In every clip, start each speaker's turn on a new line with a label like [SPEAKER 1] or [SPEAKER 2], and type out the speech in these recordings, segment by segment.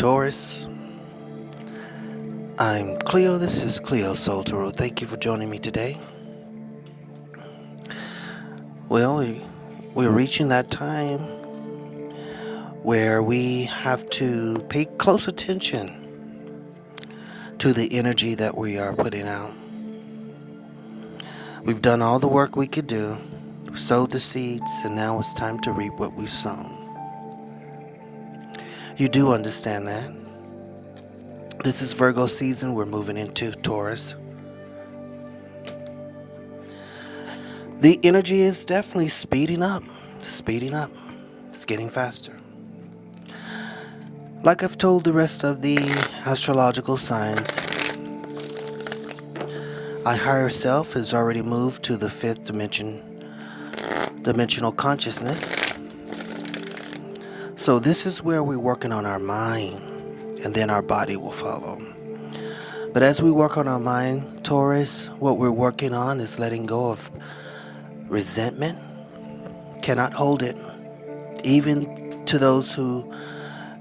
[SPEAKER 1] Taurus. I'm Cleo. This is CleoSoulTarot. Thank you for joining me today. Well, we're reaching that time where we have to pay close attention to the energy that we are putting out. We've done all the work we could do, sowed the seeds, and now it's time to reap what we've sown. You do understand that. This is Virgo season. We're moving into Taurus. The energy is definitely speeding up. It's getting faster. Like I've told the rest of the astrological signs, our higher self has already moved to the fifth dimensional consciousness. So this is where we're working on our mind, and then our body will follow. But as we work on our mind, Taurus, what we're working on is letting go of resentment. Cannot hold it, even to those who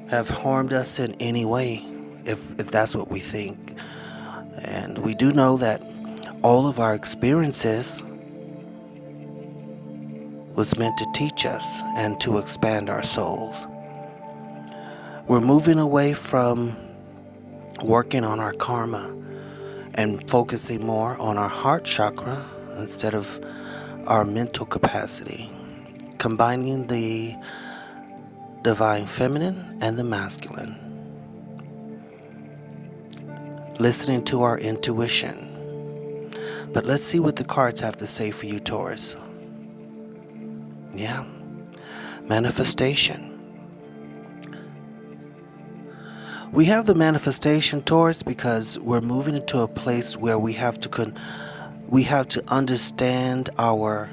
[SPEAKER 1] have harmed us in any way, if that's what we think. And we do know that all of our experiences was meant to teach us and to expand our souls. We're moving away from working on our karma and focusing more on our heart chakra instead of our mental capacity, combining the divine feminine and the masculine, listening to our intuition. But let's see what the cards have to say for you, Taurus. Yeah, manifestation. We have the manifestation, Taurus, because we're moving into a place where we have to understand our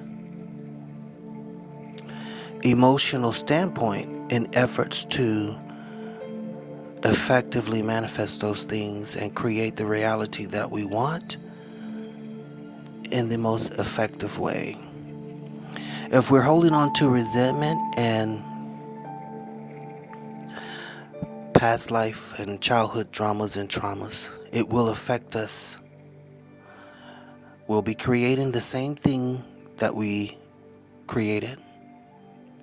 [SPEAKER 1] emotional standpoint in efforts to effectively manifest those things and create the reality that we want in the most effective way. If we're holding on to resentment and past life and childhood dramas and traumas, it will affect us. We'll be creating the same thing that we created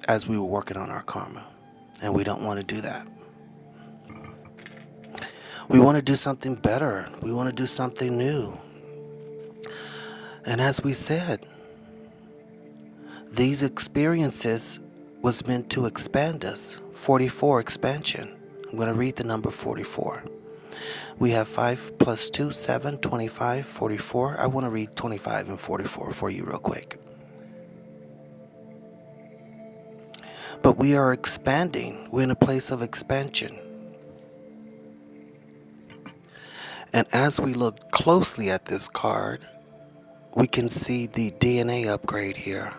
[SPEAKER 1] as we were working on our karma. And we don't want to do that. We want to do something better. We want to do something new. And as we said, these experiences was meant to expand us. 44, expansion. I'm going to read the number 44. We have 5 plus 2, 7, 25, 44. I want to read 25 and 44 for you real quick. But we are expanding. We're in a place of expansion. And as we look closely at this card, we can see the DNA upgrade here.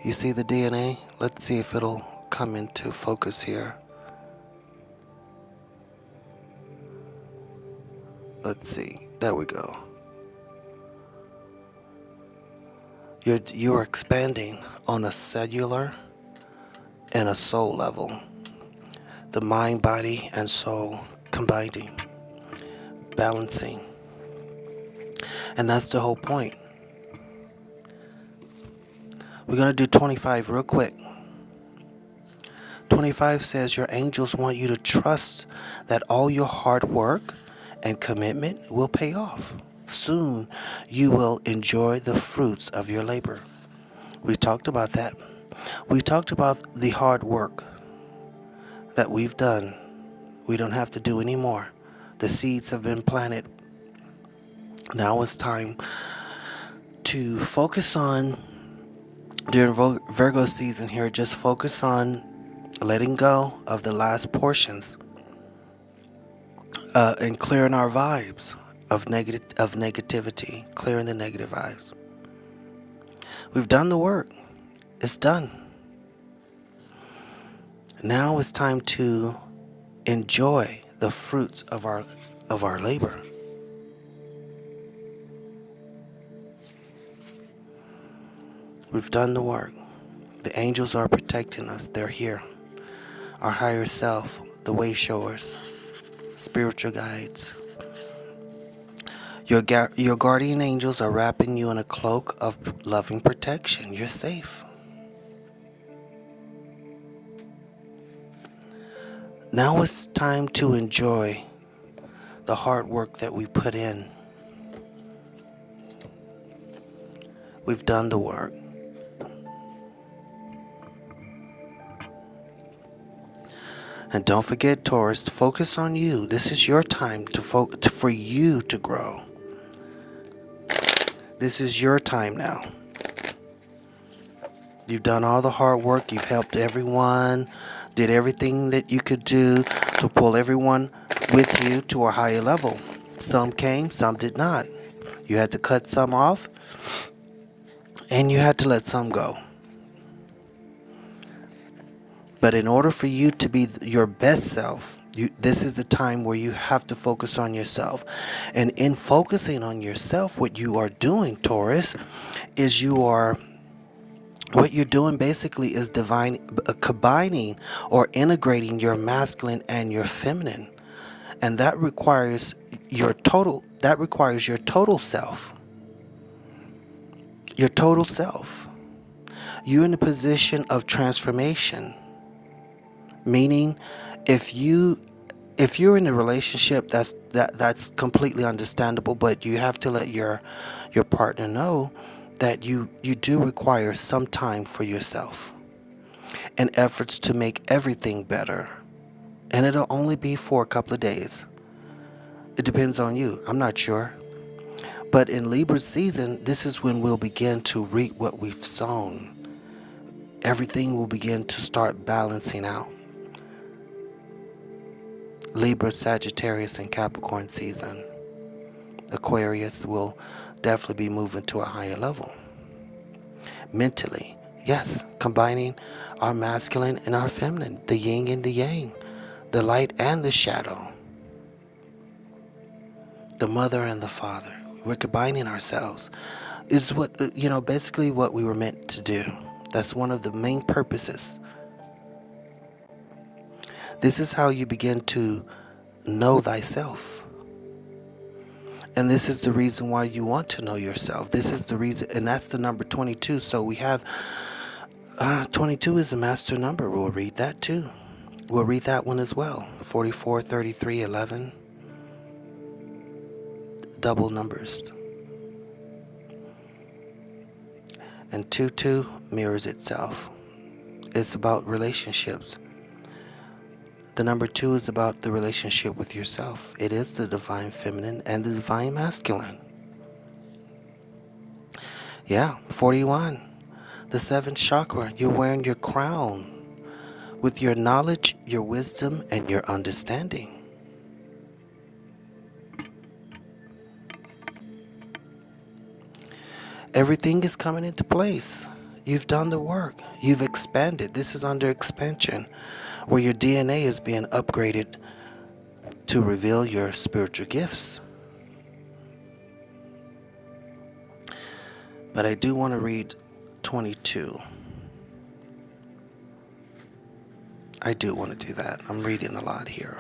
[SPEAKER 1] You see the DNA? Let's see if it'll come into focus here. Let's see. There we go. You're expanding on a cellular and a soul level. The mind, body, and soul combining, balancing. And that's the whole point. We're going to do 25 real quick. 25 says your angels want you to trust that all your hard work and commitment will pay off. Soon you will enjoy the fruits of your labor. We talked about that. We talked about the hard work that we've done. We don't have to do anymore. The seeds have been planted. Now it's time to focus on, during Virgo season here, just focus on letting go of the last portions and clearing our vibes of negativity, clearing the negative vibes. We've done the work. It's done. Now it's time to enjoy the fruits of our labor. We've done the work. The angels are protecting us. They're here. Our higher self, the way showers, spiritual guides. Your guardian angels are wrapping you in a cloak of loving protection. You're safe. Now it's time to enjoy the hard work that we put in. We've done the work. And don't forget, Taurus, focus on you. This is your time for you to grow. This is your time now. You've done all the hard work. You've helped everyone. Did everything that you could do to pull everyone with you to a higher level. Some came, some did not. You had to cut some off, and you had to let some go. But in order for you to be your best self, this is the time where you have to focus on yourself. And in focusing on yourself, what you are doing, Taurus, is what you're doing basically is combining or integrating your masculine and your feminine. And that requires your total self. Your total self. You're in a position of transformation. Meaning, if you're in a relationship, that's completely understandable, but you have to let your partner know that you do require some time for yourself and efforts to make everything better. And it'll only be for a couple of days. It depends on you. I'm not sure. But in Libra's season, this is when we'll begin to reap what we've sown. Everything will begin to start balancing out. Libra, Sagittarius, and Capricorn season. Aquarius will definitely be moving to a higher level. Mentally, yes, combining our masculine and our feminine, the yin and the yang, the light and the shadow, the mother and the father. We're combining ourselves. Is what, basically what we were meant to do. That's one of the main purposes. This is how you begin to know thyself. And this is the reason why you want to know yourself. This is the reason, and that's the number 22. So we have 22 is a master number. We'll read that too. We'll read that one as well. 44, 33, 11. Double numbers. And 22 mirrors itself. It's about relationships. The number 2 is about the relationship with yourself. It is the divine feminine and the divine masculine. Yeah, 41. The 7th chakra. You're wearing your crown with your knowledge, your wisdom, and your understanding. Everything is coming into place. You've done the work. You've expanded. This is under expansion, where your DNA is being upgraded to reveal your spiritual gifts. But I do want to read 22. I do want to do that. I'm reading a lot here.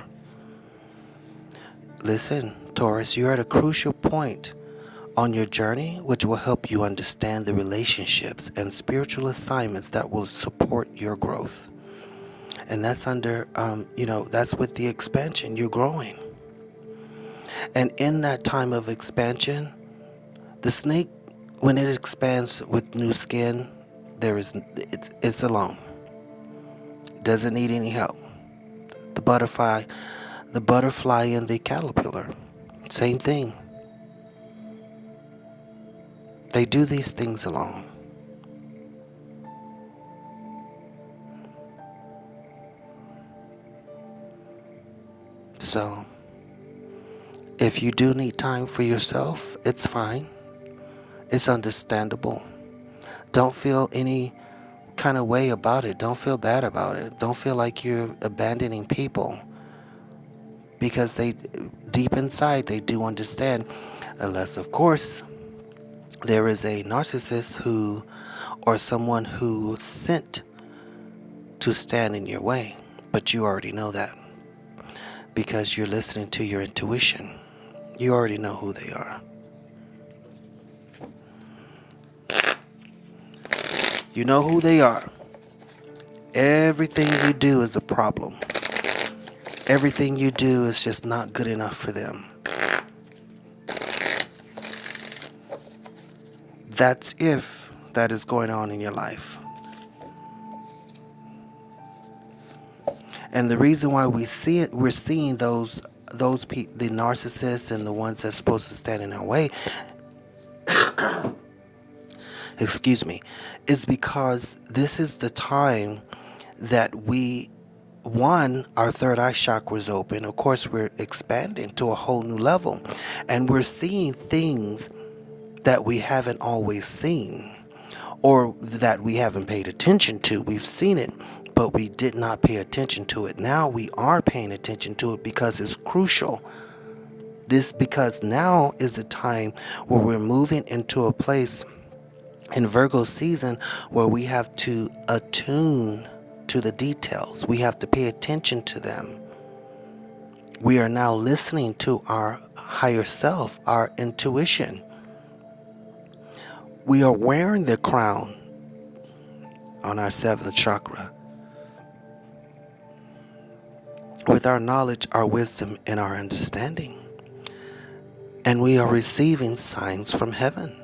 [SPEAKER 1] Listen, Taurus, you're at a crucial point on your journey, which will help you understand the relationships and spiritual assignments that will support your growth. And that's under, that's with the expansion. You're growing. And in that time of expansion, the snake, when it expands with new skin, it's alone. It doesn't need any help. The butterfly and the caterpillar, same thing. They do these things alone. So, if you do need time for yourself, it's fine. It's understandable. Don't feel any kind of way about it. Don't feel bad about it. Don't feel like you're abandoning people. Because deep inside, they do understand. Unless, of course, there is a narcissist or someone who's sent to stand in your way. But you already know that. because you're listening to your intuition. You already know who they are. You know who they are. Everything you do is a problem. Everything you do is just not good enough for them. That's if that is going on in your life. And the reason why we're seeing those people, the narcissists and the ones that's supposed to stand in our way, excuse me, is because this is the time that our third eye chakra is open. Of course, we're expanding to a whole new level, and we're seeing things that we haven't always seen, or that we haven't paid attention to. We've seen it, but we did not pay attention to it. Now we are paying attention to it because it's crucial. Because now is the time where we're moving into a place in Virgo season where we have to attune to the details. We have to pay attention to them. We are now listening to our higher self, our intuition. We are wearing the crown on our seventh chakra with our knowledge, our wisdom, and our understanding. And we are receiving signs from heaven.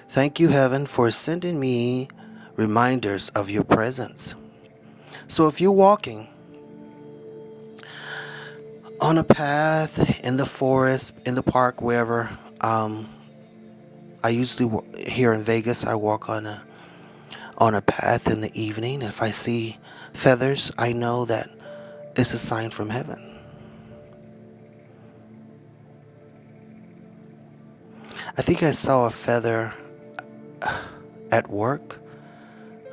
[SPEAKER 1] Thank you, heaven, for sending me reminders of your presence. So if you're walking on a path, in the forest, in the park, wherever, I usually, here in Vegas, I walk on a path in the evening. If I see feathers, I know that it's a sign from heaven. I think I saw a feather at work.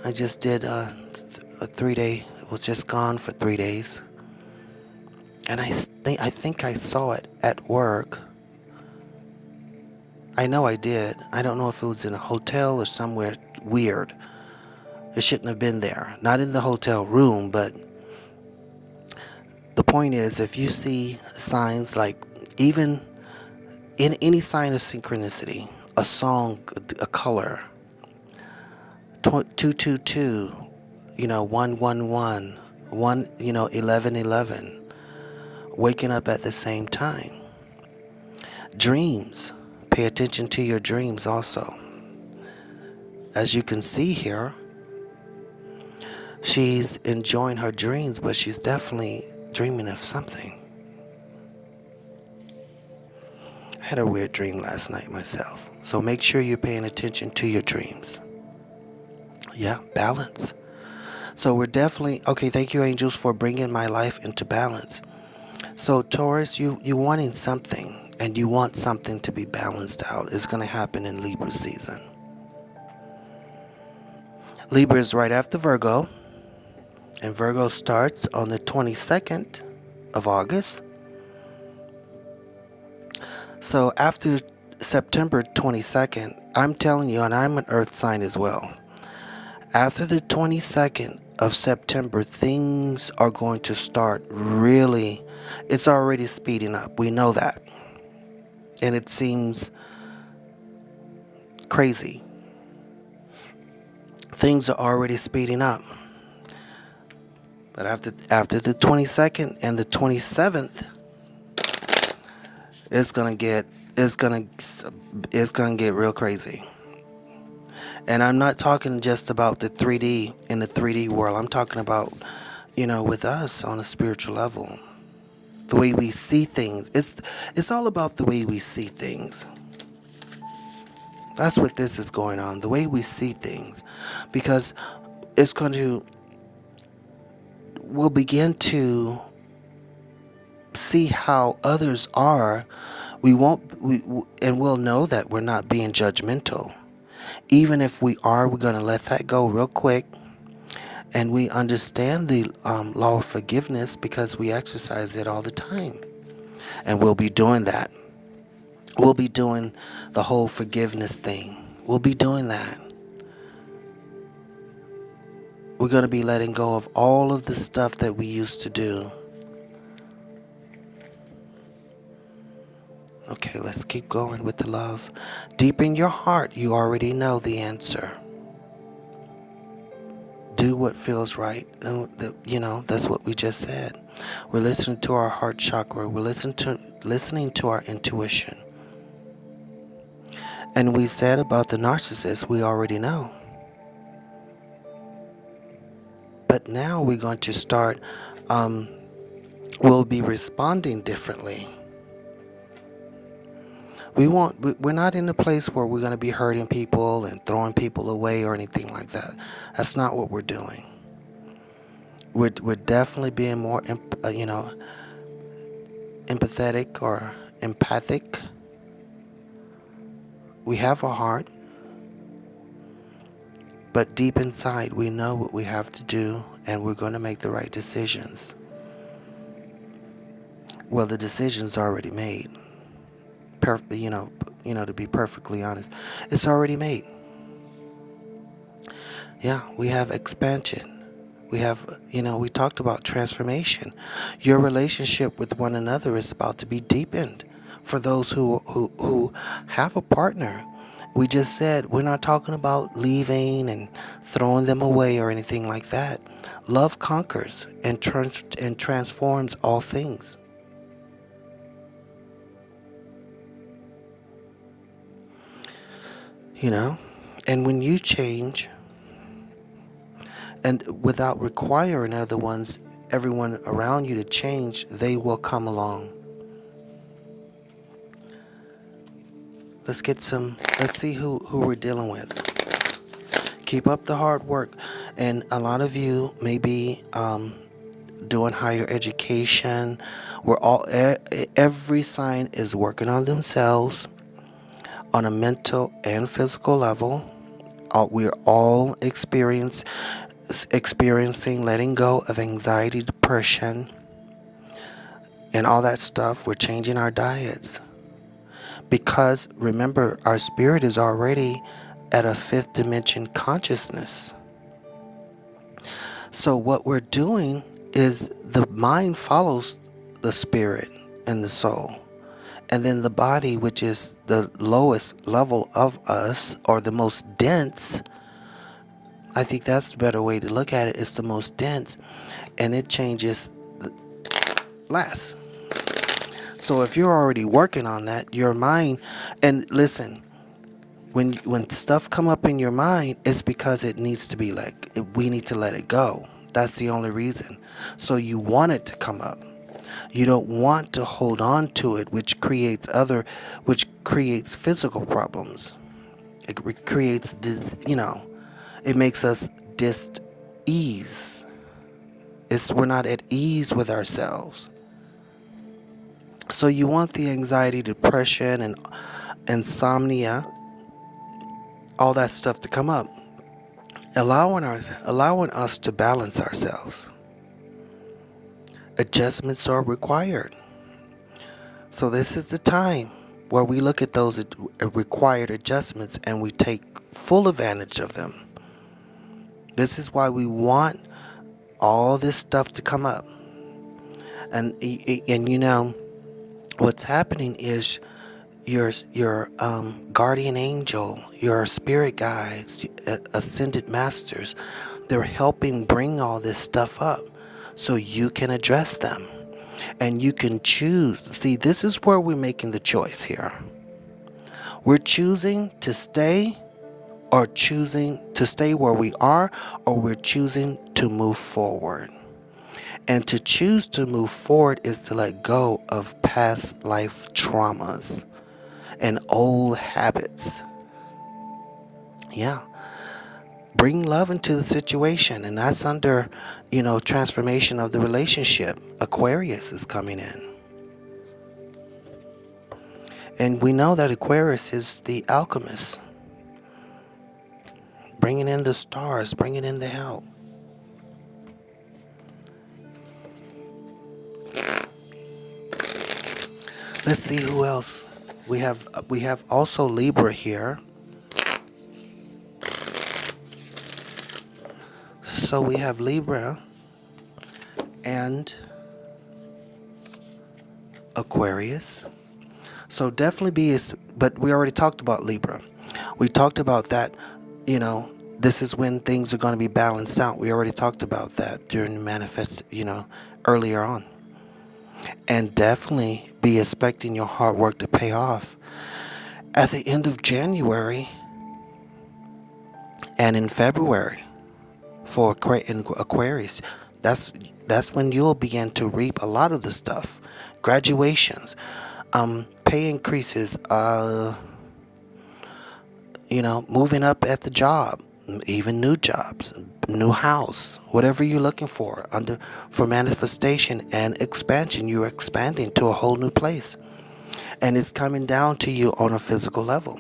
[SPEAKER 1] I just did a 3-day, was just gone for 3 days. And I think I saw it at work. I know I did. I don't know if it was in a hotel or somewhere weird. It shouldn't have been there. Not in the hotel room, but the point is, if you see signs like, even in any sign of synchronicity, a song, a color, 222, 111, 1111, waking up at the same time. Dreams, pay attention to your dreams also. As you can see here, she's enjoying her dreams, but she's definitely dreaming of something. I had a weird dream last night myself. So make sure you're paying attention to your dreams. Yeah, balance. So we're definitely, okay, thank you, angels, for bringing my life into balance. So Taurus, you wanting something, and you want something to be balanced out. It's going to happen in Libra season. Libra is right after Virgo, and Virgo starts on the 22nd of August. So after September 22nd, I'm telling you, and I'm an earth sign as well, after the 22nd of September, things are going to start really, it's already speeding up. We know that. And it seems crazy. Things are already speeding up. But after the 22nd and the 27th, it's gonna get real crazy. And I'm not talking just about the 3D in the 3D world. I'm talking about, with us on a spiritual level. The way we see things. It's all about the way we see things. That's what this is going on. The way we see things. Because we'll begin to see how others are. And we'll know that we're not being judgmental. Even if we are, we're going to let that go real quick. And we understand the law of forgiveness because we exercise it all the time. And we'll be doing that. We'll be doing the whole forgiveness thing. We'll be doing that. We're going to be letting go of all of the stuff that we used to do. Okay, let's keep going with the love. Deep in your heart, you already know the answer. Do what feels right. And that's what we just said. We're listening to our heart chakra. We're listening to our intuition. And we said about the narcissist, we already know. But now we're going to start, we'll be responding differently. We're not in a place where we're going to be hurting people and throwing people away or anything like that. That's not what we're doing. We're definitely being more, empathetic or empathic. We have a heart, but deep inside we know what we have to do, and we're going to make the right decisions. Well, the decision's already made. To be perfectly honest, it's already made. Yeah, we have expansion. We have, we talked about transformation. Your relationship with one another is about to be deepened. For those who have a partner, we just said we're not talking about leaving and throwing them away or anything like that. Love conquers and transforms all things. And when you change, and without requiring everyone around you to change, they will come along. Let's see who we're dealing with. Keep up the hard work. And a lot of you may be doing higher education. Every sign is working on themselves on a mental and physical level. We're all experiencing letting go of anxiety, depression, and all that stuff. We're changing our diets. Because remember, our spirit is already at a fifth dimension consciousness. So what we're doing is the mind follows the spirit and the soul. And then the body, which is the lowest level of us, or the most dense, I think that's a better way to look at it. It's the most dense, and it changes less. So if you're already working on that, your mind, and listen, when stuff come up in your mind, it's because it needs to be we need to let it go. That's the only reason. So you want it to come up. You don't want to hold on to it, which creates physical problems. It creates this, it makes us dis-ease. We're not at ease with ourselves. So you want the anxiety, depression, and insomnia, all that stuff to come up, allowing us to balance ourselves. Adjustments are required. So this is the time where we look at those required adjustments and we take full advantage of them. This is why we want all this stuff to come up. And what's happening is your guardian angel, your spirit guides, ascended masters, they're helping bring all this stuff up so you can address them. And you can choose. See, this is where we're making the choice here. We're choosing to stay, or choosing to stay where we are, or we're choosing to move forward. And to choose to move forward is to let go of past life traumas and old habits. Yeah. Bring love into the situation, and that's under, transformation of the relationship. Aquarius is coming in. And we know that Aquarius is the alchemist. Bringing in the stars, bringing in the help. Let's see who else. We have also Libra here. So we have Libra and Aquarius. So definitely but we already talked about Libra. We talked about that, you know, this is when things are going to be balanced out. We already talked about that during the manifest, earlier on. And definitely be expecting your hard work to pay off at the end of January and in February for Aquarius. That's when you'll begin to reap a lot of the stuff. Graduations, pay increases, moving up at the job, even new jobs, new house, whatever you're looking for for manifestation and expansion. You're expanding to a whole new place, and it's coming down to you on a physical level.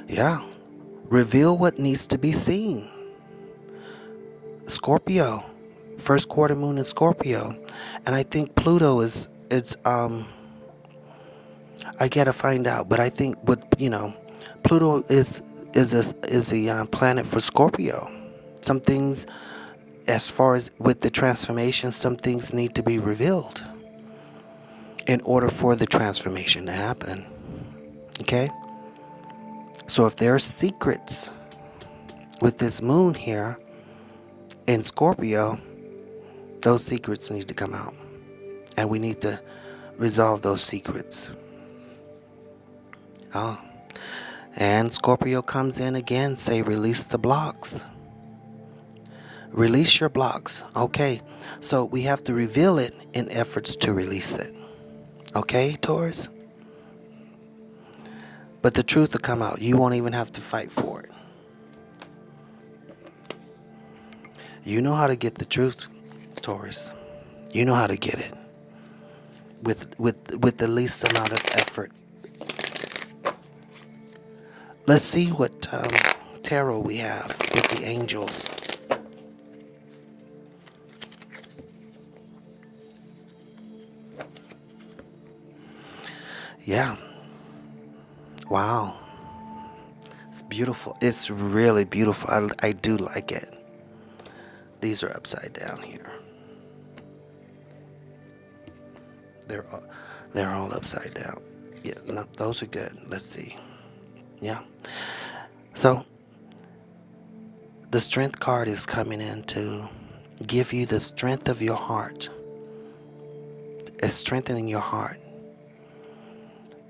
[SPEAKER 1] Yeah, reveal what needs to be seen. Scorpio, first quarter moon in Scorpio, and I think Pluto it's I gotta find out, but I think Pluto is a planet for Scorpio. Some things, as far as with the transformation, some things need to be revealed in order for the transformation to happen. Okay? So if there are secrets with this moon here in Scorpio, those secrets need to come out. And we need to resolve those secrets. Oh. And Scorpio comes in again, say release the blocks. Release your blocks. Okay. So we have to reveal it in efforts to release it. Okay, Taurus? But the truth will come out. You won't even have to fight for it. You know how to get the truth, Taurus. You know how to get it. With the least amount of effort. Let's see what tarot we have with the angels. Yeah. Wow. It's beautiful. It's really beautiful. I do like it. These are upside down here. They're all upside down. Yeah, no, those are good. Let's see. Yeah. So the strength card is coming in to give you the strength of your heart. It's strengthening your heart.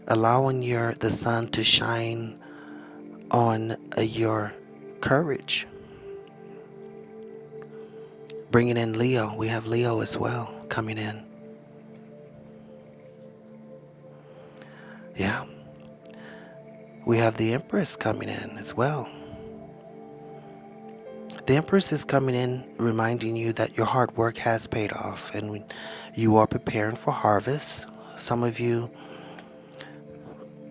[SPEAKER 1] Allowing the sun to shine on your courage. Bringing in Leo. We have Leo as well coming in. Yeah. We have the Empress coming in as well. The Empress is coming in reminding you that your hard work has paid off and you are preparing for harvest. Some of you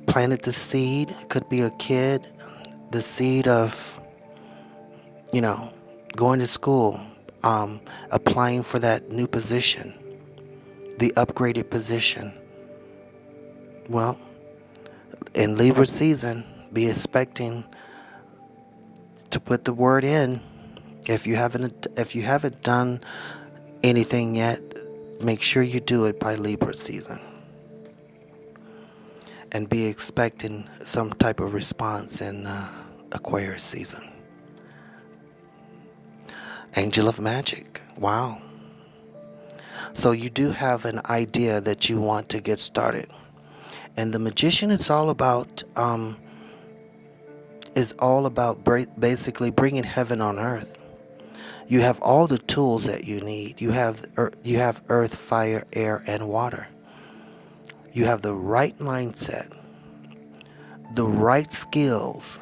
[SPEAKER 1] planted the seed. It could be a kid. The seed of, going to school, applying for that new position, the upgraded position. Well, in Libra season, be expecting to put the word in. If you haven't done anything yet, make sure you do it by Libra season. And be expecting some type of response in Aquarius season. Angel of Magic. Wow. So you do have an idea that you want to get started. And the Magician, it's all about basically bringing heaven on earth. You have all the tools that you need. You have earth, fire, air, and water. You have the right mindset, the right skills,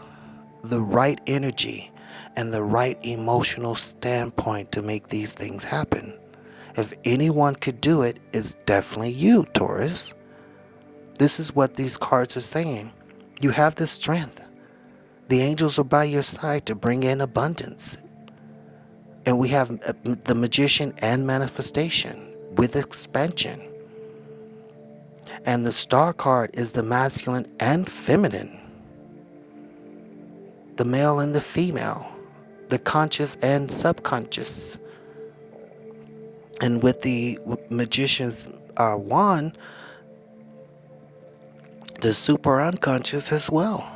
[SPEAKER 1] the right energy, and the right emotional standpoint to make these things happen. If anyone could do it, it's definitely you, Taurus. This is what these cards are saying. You have the strength. The angels are by your side to bring in abundance. And we have the Magician and manifestation with expansion. And the Star card is the masculine and feminine. The male and the female. the conscious and subconscious. And with the magician's wand, the super unconscious as well.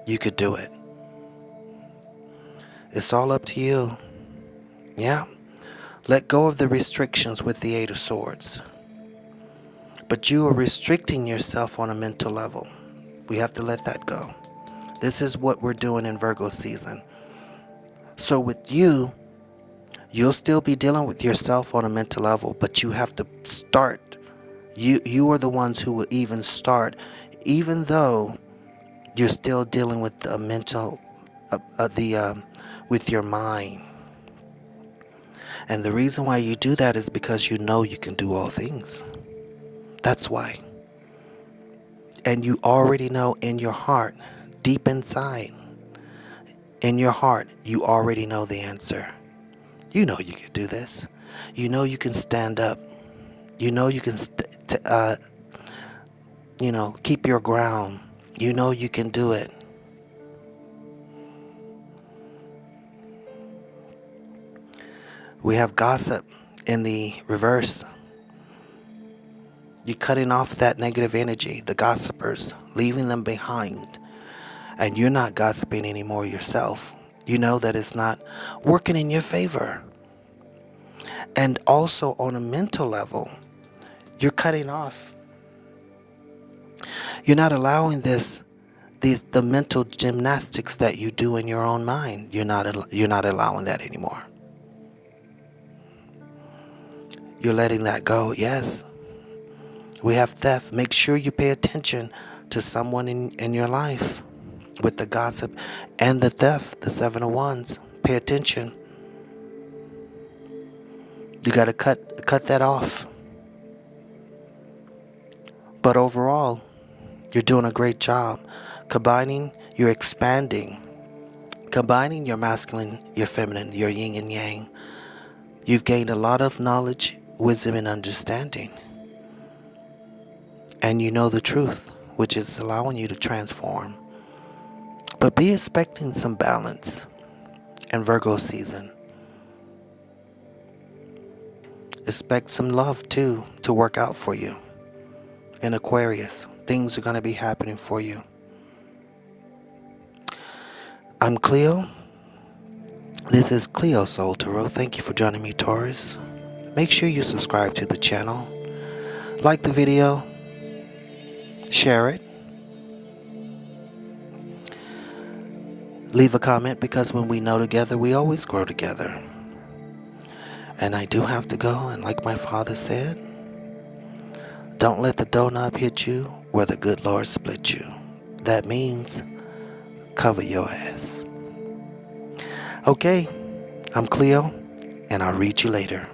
[SPEAKER 1] You could do it. It's all up to you. Yeah. Let go of the restrictions with the Eight of Swords. But you are restricting yourself on a mental level. We have to let that go. This is what we're doing in Virgo season. So with you, you'll still be dealing with yourself on a mental level, but you have to start. You are the ones who will even start, even though you're still dealing with the mental, with your mind. And the reason why you do that is because you know you can do all things. That's why. And you already know in your heart, deep inside, in your heart, you already know the answer. You know you can do this. You know you can stand up. You know you can, keep your ground. You know you can do it. We have gossip in the reverse. You're cutting off that negative energy, the gossipers, leaving them behind. And you're not gossiping anymore yourself. You know that it's not working in your favor. And also on a mental level, you're cutting off. You're not allowing the mental gymnastics that you do in your own mind. You're not allowing that anymore. You're letting that go. Yes. We have theft. Make sure you pay attention to someone in your life with the gossip and the theft, the Seven of Wands. Pay attention. You got to cut that off. But overall, you're doing a great job. You're expanding. Combining your masculine, your feminine, your yin and yang. You've gained a lot of knowledge, wisdom, and understanding. And you know the truth, which is allowing you to transform. But be expecting some balance in Virgo season. Expect some love too to work out for you. In Aquarius, things are going to be happening for you. I'm Cleo. This is CleoSoulTarot. Thank you for joining me, Taurus. Make sure you subscribe to the channel. Like the video. Share it. Leave a comment, because when we know together, we always grow together. And I do have to go, and like my father said, don't let the doorknob hit you where the good Lord split you. That means cover your ass. Okay, I'm Cleo, and I'll read you later.